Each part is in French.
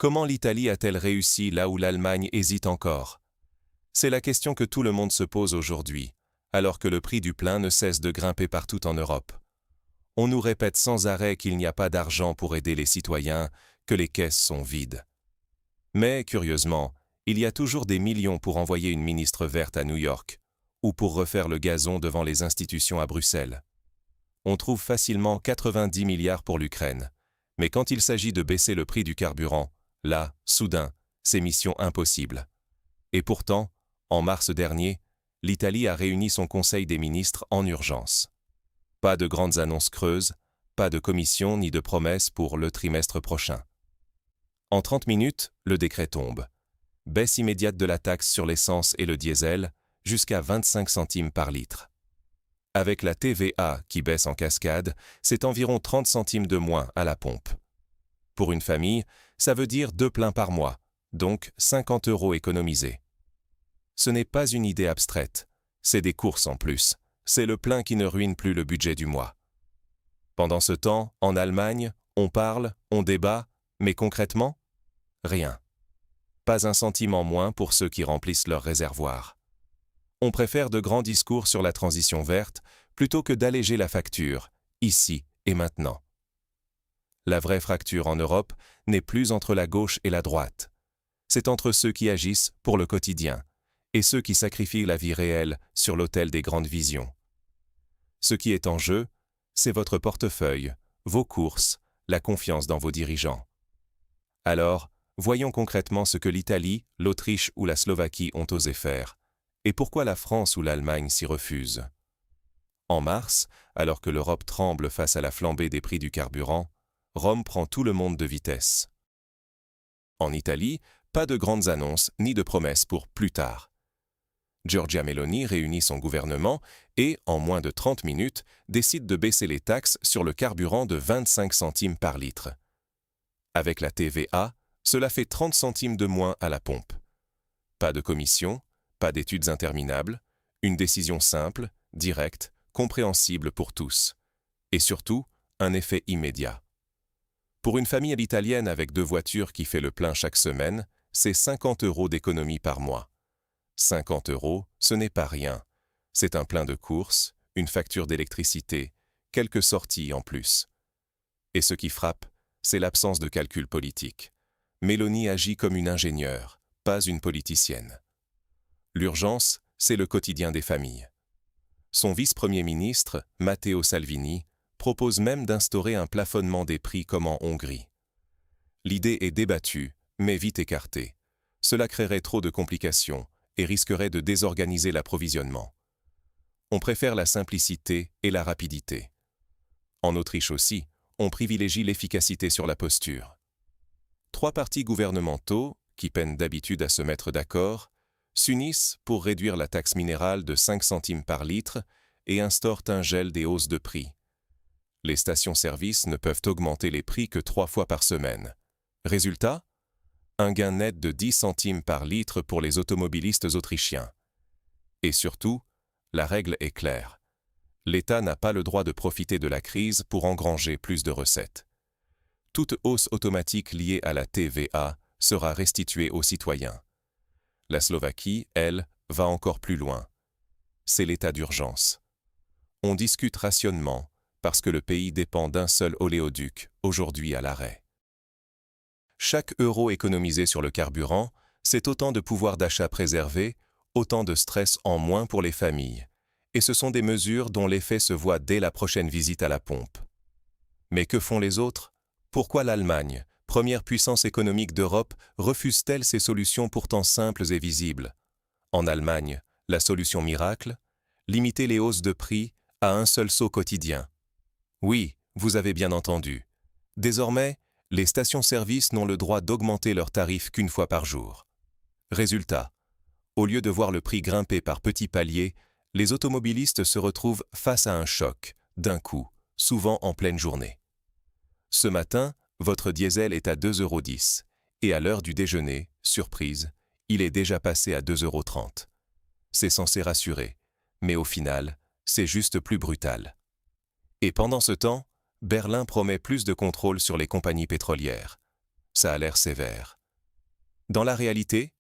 Comment l'Italie a-t-elle réussi là où l'Allemagne hésite encore? C'est la question que tout le monde se pose aujourd'hui, alors que le prix du plein ne cesse de grimper partout en Europe. On nous répète sans arrêt qu'il n'y a pas d'argent pour aider les citoyens, que les caisses sont vides. Mais, curieusement, il y a toujours des millions pour envoyer une ministre verte à New York, ou pour refaire le gazon devant les institutions à Bruxelles. On trouve facilement 90 milliards pour l'Ukraine, mais quand il s'agit de baisser le prix du carburant, là, soudain, c'est mission impossible. Et pourtant, en mars dernier, l'Italie a réuni son Conseil des ministres en urgence. Pas de grandes annonces creuses, pas de commission ni de promesses pour le trimestre prochain. En 30 minutes, le décret tombe. Baisse immédiate de la taxe sur l'essence et le diesel, jusqu'à 25 centimes par litre. Avec la TVA qui baisse en cascade, c'est environ 30 centimes de moins à la pompe. Pour une famille, ça veut dire 2 pleins par mois, donc 50 € économisés. Ce n'est pas une idée abstraite, c'est des courses en plus, c'est le plein qui ne ruine plus le budget du mois. Pendant ce temps, en Allemagne, on parle, on débat, mais concrètement, rien. Pas un centime en moins pour ceux qui remplissent leurs réservoirs. On préfère de grands discours sur la transition verte plutôt que d'alléger la facture, ici et maintenant. La vraie fracture en Europe n'est plus entre la gauche et la droite. C'est entre ceux qui agissent pour le quotidien et ceux qui sacrifient la vie réelle sur l'autel des grandes visions. Ce qui est en jeu, c'est votre portefeuille, vos courses, la confiance dans vos dirigeants. Alors, voyons concrètement ce que l'Italie, l'Autriche ou la Slovaquie ont osé faire, et pourquoi la France ou l'Allemagne s'y refusent. En mars, alors que l'Europe tremble face à la flambée des prix du carburant, Rome prend tout le monde de vitesse. En Italie, pas de grandes annonces ni de promesses pour plus tard. Giorgia Meloni réunit son gouvernement et, en moins de 30 minutes, décide de baisser les taxes sur le carburant de 25 centimes par litre. Avec la TVA, cela fait 30 centimes de moins à la pompe. Pas de commission, pas d'études interminables, une décision simple, directe, compréhensible pour tous. Et surtout, un effet immédiat. Pour une famille italienne avec 2 voitures qui fait le plein chaque semaine, c'est 50 € d'économie par mois. 50 €, ce n'est pas rien. C'est un plein de courses, une facture d'électricité, quelques sorties en plus. Et ce qui frappe, c'est l'absence de calcul politique. Meloni agit comme une ingénieure, pas une politicienne. L'urgence, c'est le quotidien des familles. Son vice-premier ministre, Matteo Salvini, propose même d'instaurer un plafonnement des prix comme en Hongrie. L'idée est débattue, mais vite écartée. Cela créerait trop de complications et risquerait de désorganiser l'approvisionnement. On préfère la simplicité et la rapidité. En Autriche aussi, on privilégie l'efficacité sur la posture. 3 partis gouvernementaux, qui peinent d'habitude à se mettre d'accord, s'unissent pour réduire la taxe minérale de 5 centimes par litre et instaurent un gel des hausses de prix. Les stations-service ne peuvent augmenter les prix que 3 fois par semaine. Résultat ? Un gain net de 10 centimes par litre pour les automobilistes autrichiens. Et surtout, la règle est claire. L'État n'a pas le droit de profiter de la crise pour engranger plus de recettes. Toute hausse automatique liée à la TVA sera restituée aux citoyens. La Slovaquie, elle, va encore plus loin. C'est l'état d'urgence. On discute rationnement parce que le pays dépend d'un seul oléoduc, aujourd'hui à l'arrêt. Chaque euro économisé sur le carburant, c'est autant de pouvoir d'achat préservé, autant de stress en moins pour les familles. Et ce sont des mesures dont l'effet se voit dès la prochaine visite à la pompe. Mais que font les autres ? Pourquoi l'Allemagne, première puissance économique d'Europe, refuse-t-elle ces solutions pourtant simples et visibles ? En Allemagne, la solution miracle ? Limiter les hausses de prix à un seul saut quotidien. Oui, vous avez bien entendu. Désormais, les stations-service n'ont le droit d'augmenter leurs tarifs qu'une fois par jour. Résultat, au lieu de voir le prix grimper par petits paliers, les automobilistes se retrouvent face à un choc, d'un coup, souvent en pleine journée. Ce matin, votre diesel est à 2,10 € et à l'heure du déjeuner, surprise, il est déjà passé à 2,30 €. C'est censé rassurer, mais au final, c'est juste plus brutal. Et pendant ce temps, Berlin promet plus de contrôle sur les compagnies pétrolières. Ça a l'air sévère. Dans la réalité,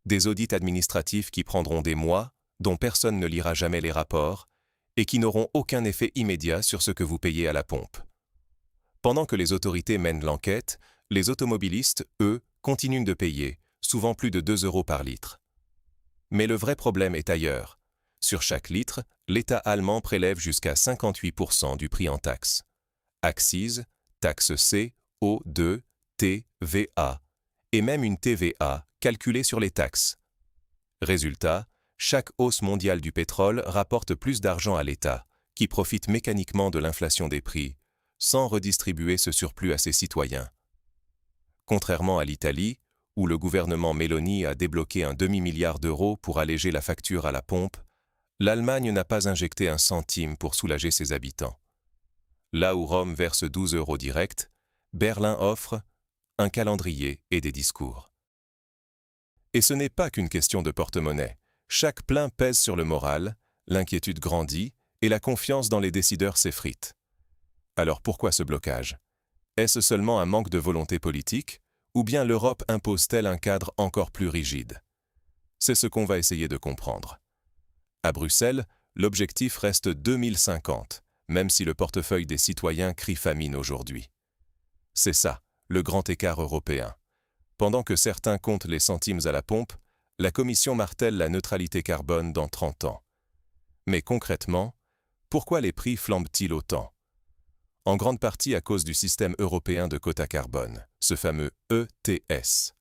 des audits administratifs qui prendront des mois, dont personne ne lira jamais les rapports, et qui n'auront aucun effet immédiat sur ce que vous payez à la pompe. Pendant que les autorités mènent l'enquête, les automobilistes, eux, continuent de payer, souvent plus de 2 € par litre. Mais le vrai problème est ailleurs. Sur chaque litre, l'État allemand prélève jusqu'à 58% du prix en taxes. Accises, taxes C, O2, T, VA, et même une TVA calculée sur les taxes. Résultat, chaque hausse mondiale du pétrole rapporte plus d'argent à l'État, qui profite mécaniquement de l'inflation des prix, sans redistribuer ce surplus à ses citoyens. Contrairement à l'Italie, où le gouvernement Meloni a débloqué un demi-milliard d'euros pour alléger la facture à la pompe, l'Allemagne n'a pas injecté un centime pour soulager ses habitants. Là où Rome verse 12 € directs, Berlin offre un calendrier et des discours. Et ce n'est pas qu'une question de porte-monnaie. Chaque plein pèse sur le moral, l'inquiétude grandit et la confiance dans les décideurs s'effrite. Alors pourquoi ce blocage? Est-ce seulement un manque de volonté politique, ou bien l'Europe impose-t-elle un cadre encore plus rigide? C'est ce qu'on va essayer de comprendre. À Bruxelles, l'objectif reste 2050, même si le portefeuille des citoyens crie famine aujourd'hui. C'est ça, le grand écart européen. Pendant que certains comptent les centimes à la pompe, la Commission martèle la neutralité carbone dans 30 ans. Mais concrètement, pourquoi les prix flambent-ils autant? En grande partie à cause du système européen de quotas carbone, ce fameux ETS.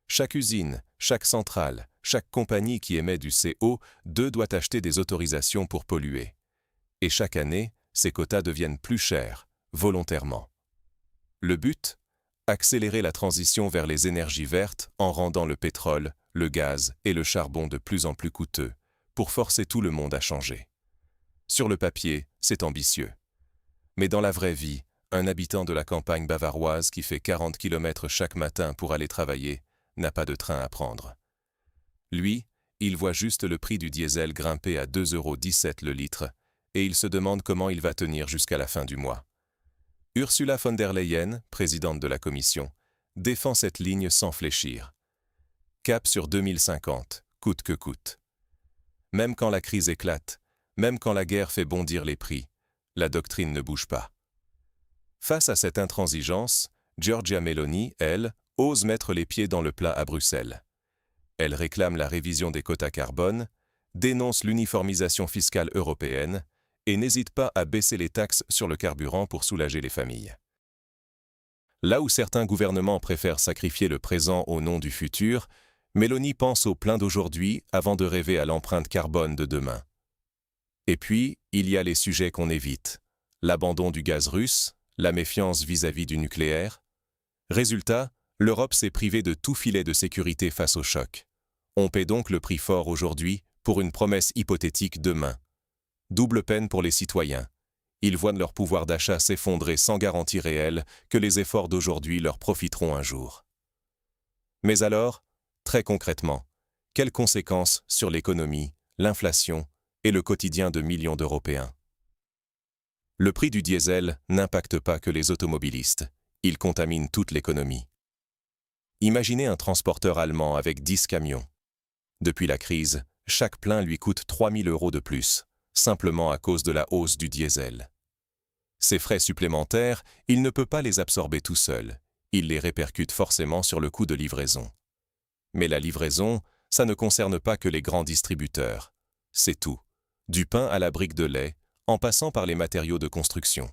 Chaque usine, chaque centrale, chaque compagnie qui émet du CO2 doit acheter des autorisations pour polluer. Et chaque année, ces quotas deviennent plus chers, volontairement. Le but? Accélérer la transition vers les énergies vertes en rendant le pétrole, le gaz et le charbon de plus en plus coûteux, pour forcer tout le monde à changer. Sur le papier, c'est ambitieux. Mais dans la vraie vie, un habitant de la campagne bavaroise qui fait 40 km chaque matin pour aller travailler n'a pas de train à prendre. Lui, il voit juste le prix du diesel grimper à 2,17 € le litre et il se demande comment il va tenir jusqu'à la fin du mois. Ursula von der Leyen, présidente de la Commission, défend cette ligne sans fléchir. Cap sur 2050, coûte que coûte. Même quand la crise éclate, même quand la guerre fait bondir les prix, la doctrine ne bouge pas. Face à cette intransigeance, Giorgia Meloni, elle, ose mettre les pieds dans le plat à Bruxelles. Elle réclame la révision des quotas carbone, dénonce l'uniformisation fiscale européenne et n'hésite pas à baisser les taxes sur le carburant pour soulager les familles. Là où certains gouvernements préfèrent sacrifier le présent au nom du futur, Meloni pense au plein d'aujourd'hui avant de rêver à l'empreinte carbone de demain. Et puis, il y a les sujets qu'on évite. L'abandon du gaz russe, la méfiance vis-à-vis du nucléaire. Résultat, l'Europe s'est privée de tout filet de sécurité face au choc. On paie donc le prix fort aujourd'hui pour une promesse hypothétique demain. Double peine pour les citoyens. Ils voient leur pouvoir d'achat s'effondrer sans garantie réelle que les efforts d'aujourd'hui leur profiteront un jour. Mais alors, très concrètement, quelles conséquences sur l'économie, l'inflation et le quotidien de millions d'Européens? Le prix du diesel n'impacte pas que les automobilistes, il contamine toute l'économie. Imaginez un transporteur allemand avec 10 camions. Depuis la crise, chaque plein lui coûte 3 000 € de plus, simplement à cause de la hausse du diesel. Ces frais supplémentaires, il ne peut pas les absorber tout seul. Il les répercute forcément sur le coût de livraison. Mais la livraison, ça ne concerne pas que les grands distributeurs. C'est tout. Du pain à la brique de lait, en passant par les matériaux de construction.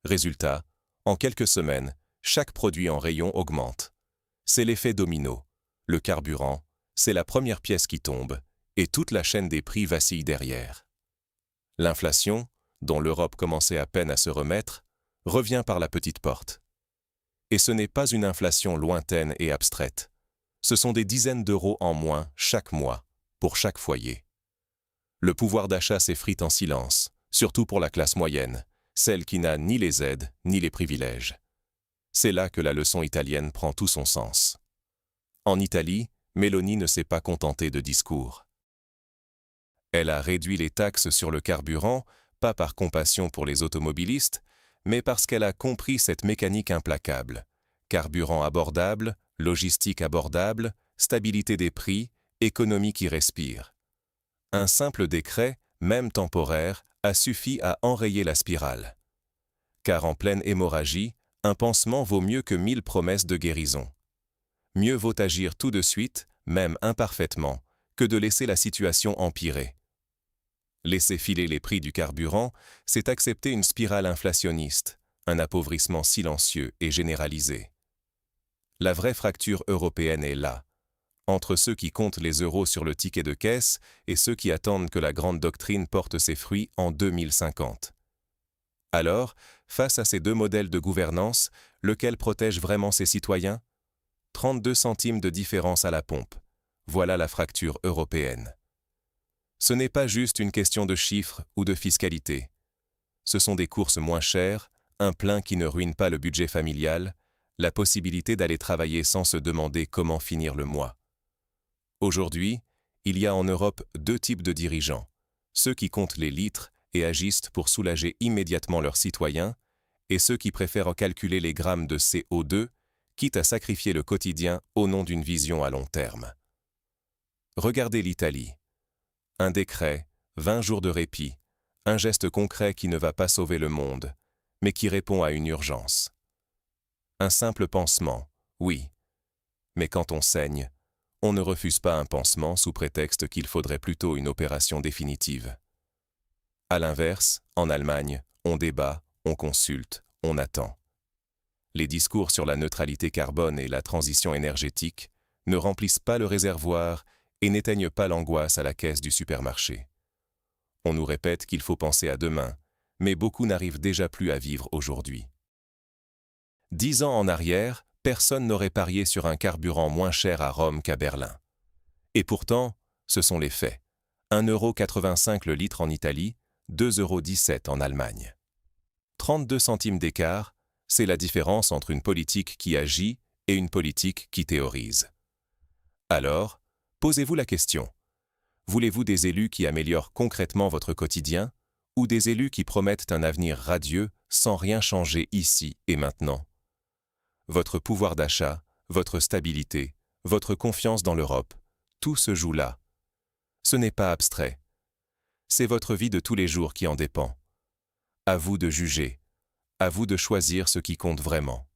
Résultat, en quelques semaines, chaque produit en rayon augmente. C'est l'effet domino. Le carburant, c'est la première pièce qui tombe, et toute la chaîne des prix vacille derrière. L'inflation, dont l'Europe commençait à peine à se remettre, revient par la petite porte. Et ce n'est pas une inflation lointaine et abstraite. Ce sont des dizaines d'euros en moins chaque mois, pour chaque foyer. Le pouvoir d'achat s'effrite en silence, surtout pour la classe moyenne, celle qui n'a ni les aides ni les privilèges. C'est là que la leçon italienne prend tout son sens. En Italie, Meloni ne s'est pas contentée de discours. Elle a réduit les taxes sur le carburant, pas par compassion pour les automobilistes, mais parce qu'elle a compris cette mécanique implacable. Carburant abordable, logistique abordable, stabilité des prix, économie qui respire. Un simple décret, même temporaire, a suffi à enrayer la spirale. Car en pleine hémorragie, un pansement vaut mieux que 1000 promesses de guérison. Mieux vaut agir tout de suite, même imparfaitement, que de laisser la situation empirer. Laisser filer les prix du carburant, c'est accepter une spirale inflationniste, un appauvrissement silencieux et généralisé. La vraie fracture européenne est là, entre ceux qui comptent les euros sur le ticket de caisse et ceux qui attendent que la grande doctrine porte ses fruits en 2050. Alors, face à ces deux modèles de gouvernance, lequel protège vraiment ses citoyens ? 32 centimes de différence à la pompe. Voilà la fracture européenne. Ce n'est pas juste une question de chiffres ou de fiscalité. Ce sont des courses moins chères, un plein qui ne ruine pas le budget familial, la possibilité d'aller travailler sans se demander comment finir le mois. Aujourd'hui, il y a en Europe deux types de dirigeants, ceux qui comptent les litres et agissent pour soulager immédiatement leurs citoyens, et ceux qui préfèrent calculer les grammes de CO2, quitte à sacrifier le quotidien au nom d'une vision à long terme. Regardez l'Italie. Un décret, 20 jours de répit, un geste concret qui ne va pas sauver le monde, mais qui répond à une urgence. Un simple pansement, oui. Mais quand on saigne, on ne refuse pas un pansement sous prétexte qu'il faudrait plutôt une opération définitive. À l'inverse, en Allemagne, on débat, on consulte, on attend. Les discours sur la neutralité carbone et la transition énergétique ne remplissent pas le réservoir et n'éteignent pas l'angoisse à la caisse du supermarché. On nous répète qu'il faut penser à demain, mais beaucoup n'arrivent déjà plus à vivre aujourd'hui. 10 ans en arrière, personne n'aurait parié sur un carburant moins cher à Rome qu'à Berlin. Et pourtant, ce sont les faits. 1,85 € le litre en Italie, 2,17 € en Allemagne. 32 centimes d'écart, c'est la différence entre une politique qui agit et une politique qui théorise. Alors, posez-vous la question. Voulez-vous des élus qui améliorent concrètement votre quotidien ou des élus qui promettent un avenir radieux sans rien changer ici et maintenant ? Votre pouvoir d'achat, votre stabilité, votre confiance dans l'Europe, tout se joue là. Ce n'est pas abstrait. C'est votre vie de tous les jours qui en dépend. À vous de juger. À vous de choisir ce qui compte vraiment.